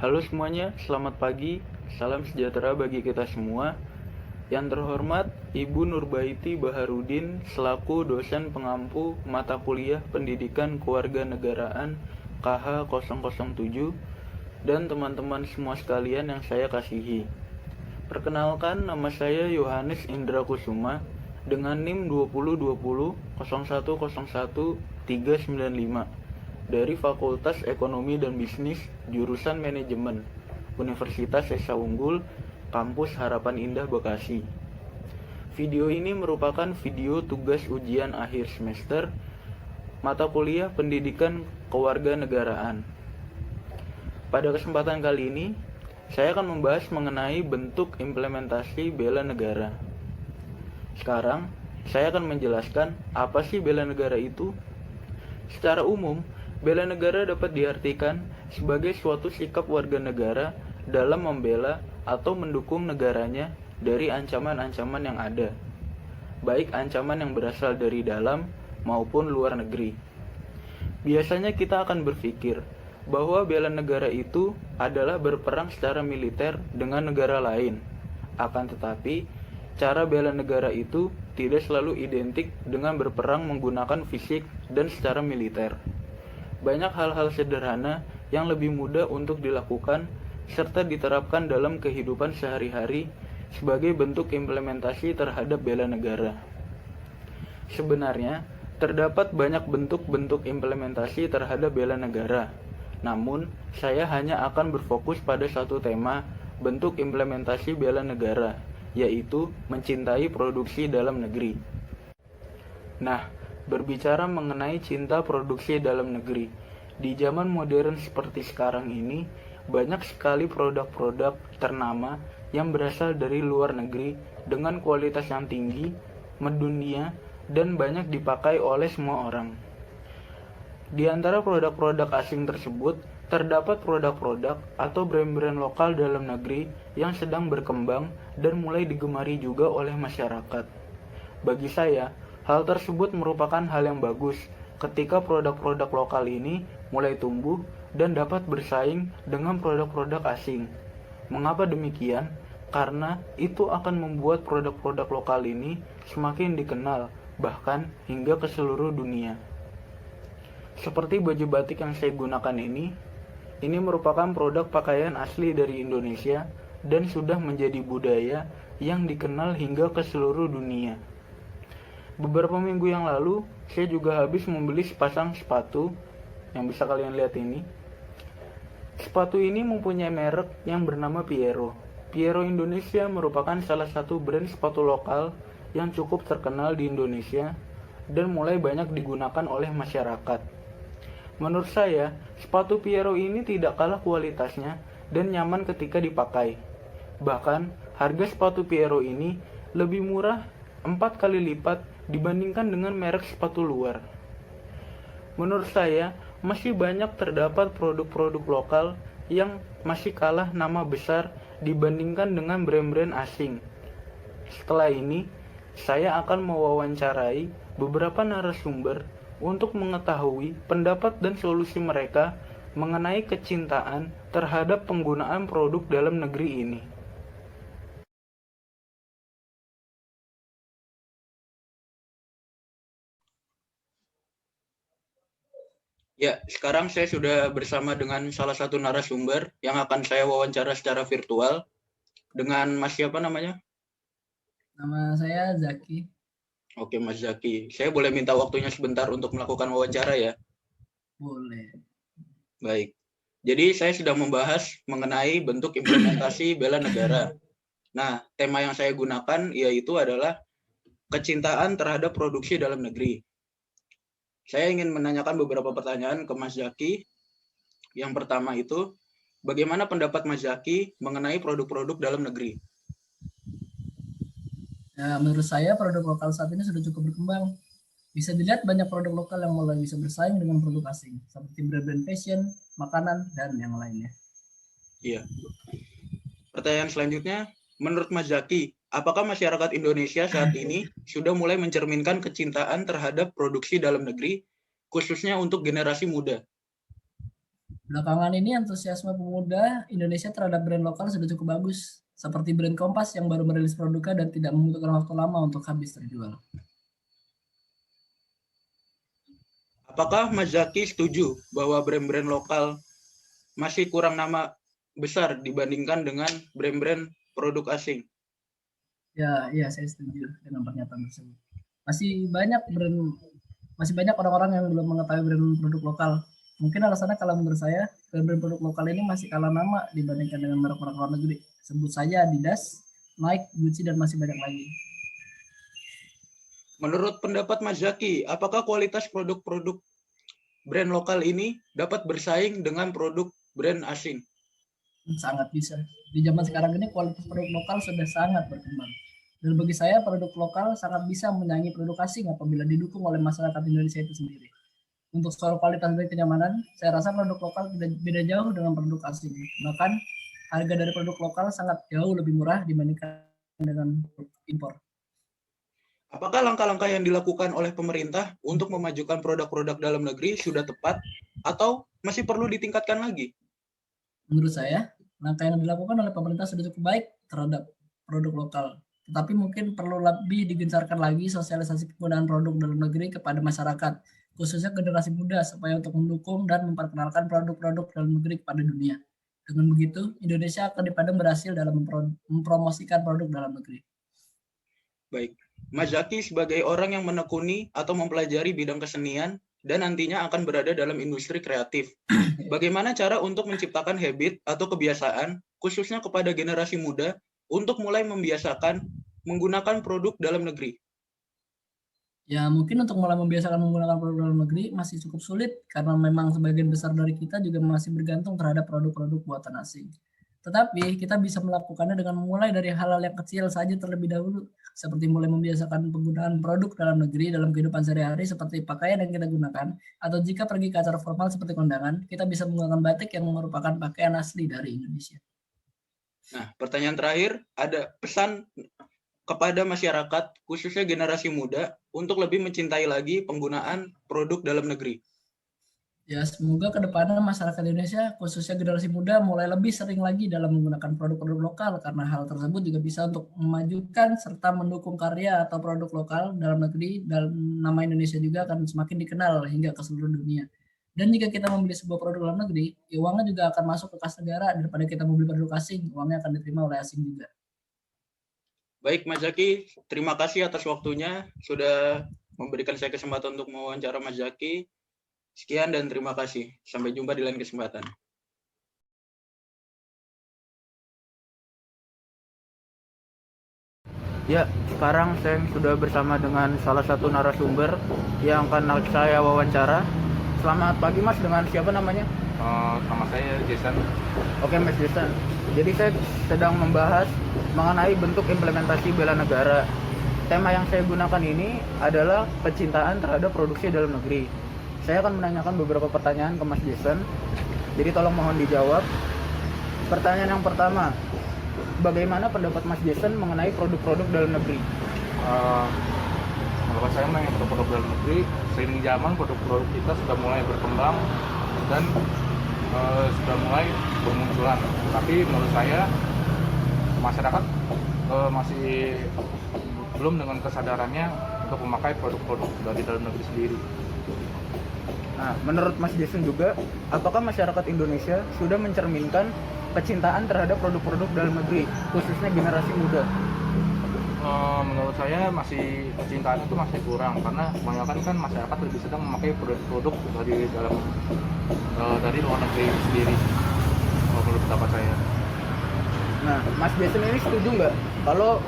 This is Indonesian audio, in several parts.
Halo semuanya, selamat pagi. Salam sejahtera bagi kita semua. Yang terhormat, Ibu Nurbaiti Baharudin selaku dosen pengampu mata kuliah Pendidikan Kewarganegaraan KH 007 dan teman-teman semua sekalian yang saya kasihi. Perkenalkan, nama saya Yohanes Indra Kusuma dengan NIM 2020 0101 395 dari Fakultas Ekonomi dan Bisnis, jurusan Manajemen, Universitas Esa Unggul, Kampus Harapan Indah Bekasi. Video ini merupakan video tugas ujian akhir semester mata kuliah Pendidikan Kewarganegaraan. Pada kesempatan kali ini, saya akan membahas mengenai bentuk implementasi bela negara. Sekarang, saya akan menjelaskan apa sih bela negara itu. Secara umum, bela negara dapat diartikan sebagai suatu sikap warga negara dalam membela atau mendukung negaranya dari ancaman-ancaman yang ada, baik ancaman yang berasal dari dalam maupun luar negeri. Biasanya kita akan berpikir bahwa bela negara itu adalah berperang secara militer dengan negara lain. Akan tetapi, cara bela negara itu tidak selalu identik dengan berperang menggunakan fisik dan secara militer. Banyak hal-hal sederhana yang lebih mudah untuk dilakukan serta diterapkan dalam kehidupan sehari-hari sebagai bentuk implementasi terhadap bela negara. Sebenarnya, terdapat banyak bentuk-bentuk implementasi terhadap bela negara. Namun, saya hanya akan berfokus pada satu tema bentuk implementasi bela negara, yaitu mencintai produksi dalam negeri. Nah, berbicara mengenai cinta produksi dalam negeri, di zaman modern seperti sekarang ini, banyak sekali produk-produk ternama yang berasal dari luar negeri dengan kualitas yang tinggi, mendunia, dan banyak dipakai oleh semua orang. Di antara produk-produk asing tersebut, terdapat produk-produk atau brand-brand lokal dalam negeri yang sedang berkembang dan mulai digemari juga oleh masyarakat. Bagi saya, hal tersebut merupakan hal yang bagus ketika produk-produk lokal ini mulai tumbuh dan dapat bersaing dengan produk-produk asing. Mengapa demikian? Karena itu akan membuat produk-produk lokal ini semakin dikenal, bahkan hingga ke seluruh dunia. Seperti baju batik yang saya gunakan ini merupakan produk pakaian asli dari Indonesia dan sudah menjadi budaya yang dikenal hingga ke seluruh dunia. Beberapa minggu yang lalu, saya juga habis membeli sepasang sepatu yang bisa kalian lihat ini. Sepatu ini mempunyai merek yang bernama Piero. Piero Indonesia merupakan salah satu brand sepatu lokal yang cukup terkenal di Indonesia dan mulai banyak digunakan oleh masyarakat. Menurut saya, sepatu Piero ini tidak kalah kualitasnya dan nyaman ketika dipakai. Bahkan, harga sepatu Piero ini lebih murah 4 kali lipat dibandingkan dengan merek sepatu luar. Menurut saya, masih banyak terdapat produk-produk lokal yang masih kalah nama besar dibandingkan dengan brand-brand asing. Setelah ini, saya akan mewawancarai beberapa narasumber untuk mengetahui pendapat dan solusi mereka mengenai kecintaan terhadap penggunaan produk dalam negeri ini. Ya, sekarang saya sudah bersama dengan salah satu narasumber yang akan saya wawancara secara virtual dengan Mas siapa namanya? Nama saya Zaki. Oke, Mas Zaki. Saya boleh minta waktunya sebentar untuk melakukan wawancara ya? Boleh. Baik. Jadi saya sedang membahas mengenai bentuk implementasi bela negara. Nah, tema yang saya gunakan yaitu adalah kecintaan terhadap produksi dalam negeri. Saya ingin menanyakan beberapa pertanyaan ke Mas Zaki. Yang pertama itu, bagaimana pendapat Mas Zaki mengenai produk-produk dalam negeri? Nah, menurut saya produk lokal saat ini sudah cukup berkembang. Bisa dilihat banyak produk lokal yang mulai bisa bersaing dengan produk asing, seperti brand-brand fashion, makanan, dan yang lainnya. Iya. Pertanyaan selanjutnya, menurut Mas Zaki, apakah masyarakat Indonesia saat ini sudah mulai mencerminkan kecintaan terhadap produksi dalam negeri, khususnya untuk generasi muda? Belakangan ini antusiasme pemuda Indonesia terhadap brand lokal sudah cukup bagus, seperti brand Kompas yang baru merilis produknya dan tidak membutuhkan waktu lama untuk habis terjual. Apakah Mas Zaki setuju bahwa brand-brand lokal masih kurang nama besar dibandingkan dengan brand-brand produk asing? Ya, saya setuju dengan pernyataan tersebut. Masih banyak orang-orang yang belum mengetahui brand produk lokal. Mungkin alasannya kalau menurut saya, brand produk lokal ini masih kalah nama dibandingkan dengan merek-merek luar negeri. Sebut saja Adidas, Nike, Gucci, dan masih banyak lagi. Menurut pendapat Mas Zaki, apakah kualitas produk-produk brand lokal ini dapat bersaing dengan produk brand asing? Sangat bisa. Di zaman sekarang ini kualitas produk lokal sudah sangat berkembang. Dan bagi saya produk lokal sangat bisa menyaingi produk asing apabila didukung oleh masyarakat Indonesia itu sendiri. Untuk soal kualitas dan kenyamanan, saya rasa produk lokal tidak beda jauh dengan produk asing. Bahkan harga dari produk lokal sangat jauh lebih murah dibandingkan dengan impor. Apakah langkah-langkah yang dilakukan oleh pemerintah untuk memajukan produk-produk dalam negeri sudah tepat atau masih perlu ditingkatkan lagi? Menurut saya, langkah yang dilakukan oleh pemerintah sudah cukup baik terhadap produk lokal. Tetapi mungkin perlu lebih digencarkan lagi sosialisasi penggunaan produk dalam negeri kepada masyarakat, khususnya generasi muda, supaya untuk mendukung dan memperkenalkan produk-produk dalam negeri kepada dunia. Dengan begitu, Indonesia akan dipandang berhasil dalam mempromosikan produk dalam negeri. Baik, Mas Zaki sebagai orang yang menekuni atau mempelajari bidang kesenian dan nantinya akan berada dalam industri kreatif, bagaimana cara untuk menciptakan habit atau kebiasaan, khususnya kepada generasi muda, untuk mulai membiasakan menggunakan produk dalam negeri? Ya, mungkin untuk mulai membiasakan menggunakan produk dalam negeri masih cukup sulit karena memang sebagian besar dari kita juga masih bergantung terhadap produk-produk buatan asing. Tetapi kita bisa melakukannya dengan memulai dari hal-hal yang kecil saja terlebih dahulu, seperti mulai membiasakan penggunaan produk dalam negeri dalam kehidupan sehari-hari seperti pakaian yang kita gunakan, atau jika pergi ke acara formal seperti kondangan, kita bisa menggunakan batik yang merupakan pakaian asli dari Indonesia. Nah, pertanyaan terakhir, ada pesan kepada masyarakat, khususnya generasi muda, untuk lebih mencintai lagi penggunaan produk dalam negeri? Ya, semoga ke depannya masyarakat Indonesia, khususnya generasi muda, mulai lebih sering lagi dalam menggunakan produk-produk lokal, karena hal tersebut juga bisa untuk memajukan serta mendukung karya atau produk lokal dalam negeri, dan nama Indonesia juga akan semakin dikenal hingga ke seluruh dunia. Dan jika kita membeli sebuah produk dalam negeri, ya uangnya juga akan masuk ke kas negara daripada kita membeli produk asing, uangnya akan diterima oleh asing juga. Baik, Mas Zaki, terima kasih atas waktunya, sudah memberikan saya kesempatan untuk mewawancara Mas Zaki. Sekian dan terima kasih. Sampai jumpa di lain kesempatan. Ya, sekarang saya sudah bersama dengan salah satu narasumber yang akan saya wawancara. Selamat pagi Mas, dengan siapa namanya? Sama saya Jason. Oke Mas Jason. Jadi saya sedang membahas mengenai bentuk implementasi bela negara. Tema yang saya gunakan ini adalah kecintaan terhadap produksi dalam negeri. Saya akan menanyakan beberapa pertanyaan ke Mas Jason. Jadi tolong mohon dijawab. Pertanyaan yang pertama, bagaimana pendapat Mas Jason mengenai produk-produk dalam negeri? Menurut saya mengenai produk-produk dalam negeri, seiring zaman produk-produk kita sudah mulai berkembang dan sudah mulai bermunculan. Tapi menurut saya masyarakat masih belum dengan kesadarannya untuk memakai produk-produk dari dalam negeri sendiri. Nah, menurut Mas Jason juga, apakah masyarakat Indonesia sudah mencerminkan kecintaan terhadap produk-produk dalam negeri, khususnya generasi muda? Menurut saya masih kecintaan itu masih kurang, karena kebanyakan kan masyarakat lebih sedang memakai produk-produk dari luar negeri sendiri. Menurut pendapat saya. Nah, Mas Jason ini setuju nggak kalau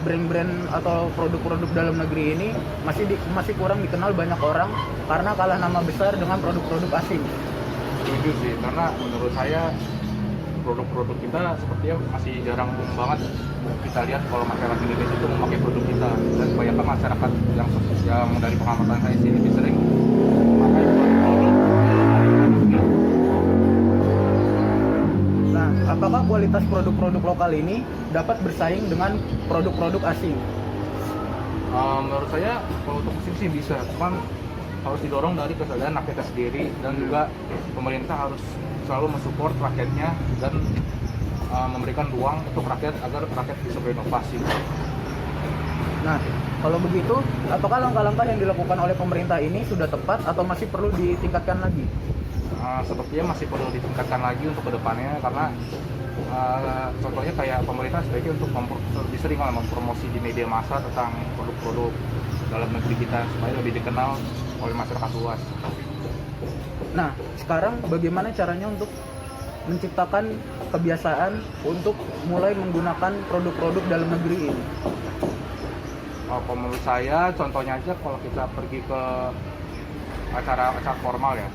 brand-brand atau produk-produk dalam negeri ini masih kurang dikenal banyak orang karena kalah nama besar dengan produk-produk asing? Setuju sih, karena menurut saya produk-produk kita sepertinya masih jarang banget kita lihat kalau masyarakat Indonesia itu memakai produk kita, dan kebanyakan masyarakat yang dari pengamatan saya sih lebih sering memakai produk-produk dari luar negeri. Nah, apakah kualitas produk-produk lokal ini dapat bersaing dengan produk-produk asing? Menurut saya kalau untuk asing sih bisa, cuman harus didorong dari kesadaran rakyatnya sendiri, dan juga pemerintah harus selalu mensupport rakyatnya dan memberikan ruang untuk rakyat agar rakyat bisa berinovasi. Nah, kalau begitu, apakah langkah-langkah yang dilakukan oleh pemerintah ini sudah tepat atau masih perlu ditingkatkan lagi? Sepertinya masih perlu ditingkatkan lagi untuk kedepannya, karena contohnya kayak pemerintah sebaiknya untuk lebih sering mempromosi di media massa tentang produk-produk dalam negeri kita supaya lebih dikenal oleh masyarakat luas. Nah, sekarang bagaimana caranya untuk menciptakan kebiasaan untuk mulai menggunakan produk-produk dalam negeri ini? Kalau menurut saya, contohnya aja kalau kita pergi ke acara formal ya,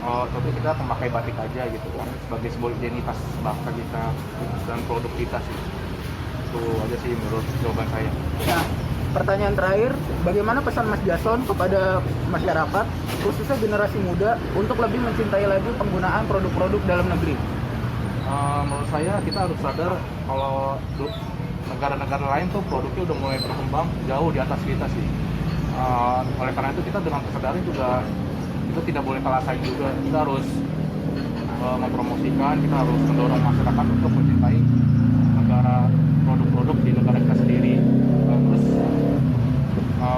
contohnya kita memakai batik aja gitu kan, sebagai sebuah identitas bangsa kita dan produk kita sih. Itu aja sih menurut jawaban saya. Nah, pertanyaan terakhir, bagaimana pesan Mas Jason kepada masyarakat, khususnya generasi muda, untuk lebih mencintai lagi penggunaan produk-produk dalam negeri? Menurut saya kita harus sadar kalau negara-negara lain tuh produknya udah mulai berkembang jauh di atas kita sih. Oleh karena itu kita dengan kesadaran juga itu tidak boleh kalah saing juga. Kita harus mempromosikan, kita harus mendorong masyarakat untuk mencintai produk-produk di negara kita sendiri. Terus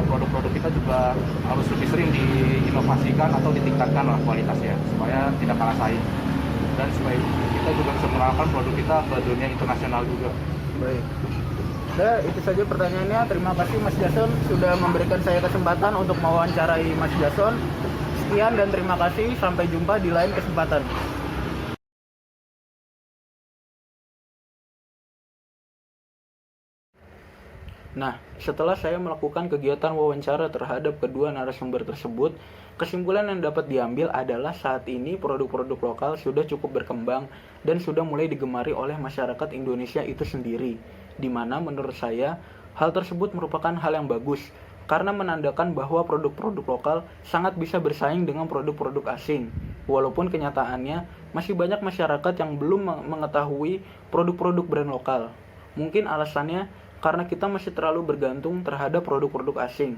produk-produk kita juga harus lebih sering diinovasikan atau ditingkatkan lah kualitasnya supaya tidak kalah saing, dan supaya kita juga bisa mengenalkan produk kita ke dunia internasional juga. Baik. Nah, itu saja pertanyaannya. Terima kasih Mas Jason sudah memberikan saya kesempatan untuk mewawancarai Mas Jason. Sekian dan terima kasih. Sampai jumpa di lain kesempatan. Nah, setelah saya melakukan kegiatan wawancara terhadap kedua narasumber tersebut, kesimpulan yang dapat diambil adalah saat ini produk-produk lokal sudah cukup berkembang dan sudah mulai digemari oleh masyarakat Indonesia itu sendiri, di mana menurut saya hal tersebut merupakan hal yang bagus karena menandakan bahwa produk-produk lokal sangat bisa bersaing dengan produk-produk asing. Walaupun kenyataannya masih banyak masyarakat yang belum mengetahui produk-produk brand lokal. Mungkin alasannya karena kita masih terlalu bergantung terhadap produk-produk asing.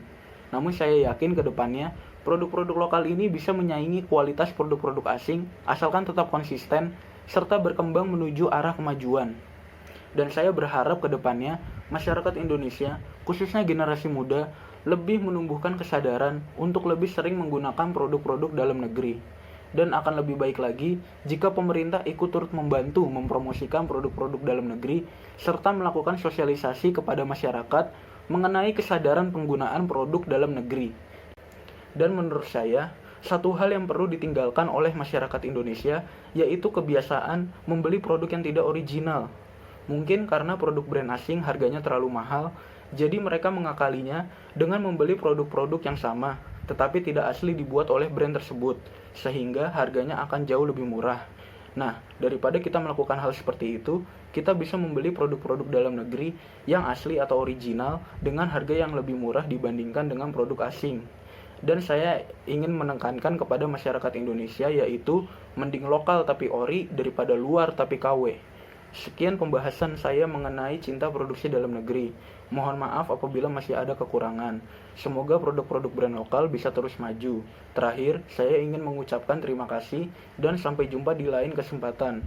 Namun saya yakin ke depannya produk-produk lokal ini bisa menyaingi kualitas produk-produk asing asalkan tetap konsisten serta berkembang menuju arah kemajuan. Dan saya berharap ke depannya masyarakat Indonesia, khususnya generasi muda, lebih menumbuhkan kesadaran untuk lebih sering menggunakan produk-produk dalam negeri. Dan akan lebih baik lagi jika pemerintah ikut turut membantu mempromosikan produk-produk dalam negeri serta melakukan sosialisasi kepada masyarakat mengenai kesadaran penggunaan produk dalam negeri. Dan menurut saya, satu hal yang perlu ditinggalkan oleh masyarakat Indonesia yaitu kebiasaan membeli produk yang tidak original. Mungkin karena produk brand asing harganya terlalu mahal, jadi mereka mengakalinya dengan membeli produk-produk yang sama, tetapi tidak asli dibuat oleh brand tersebut, sehingga harganya akan jauh lebih murah. Nah, daripada kita melakukan hal seperti itu, kita bisa membeli produk-produk dalam negeri yang asli atau original dengan harga yang lebih murah dibandingkan dengan produk asing. Dan saya ingin menekankan kepada masyarakat Indonesia yaitu mending lokal tapi ori daripada luar tapi KW. Sekian pembahasan saya mengenai cinta produksi dalam negeri. Mohon maaf apabila masih ada kekurangan. Semoga produk-produk brand lokal bisa terus maju. Terakhir, saya ingin mengucapkan terima kasih dan sampai jumpa di lain kesempatan.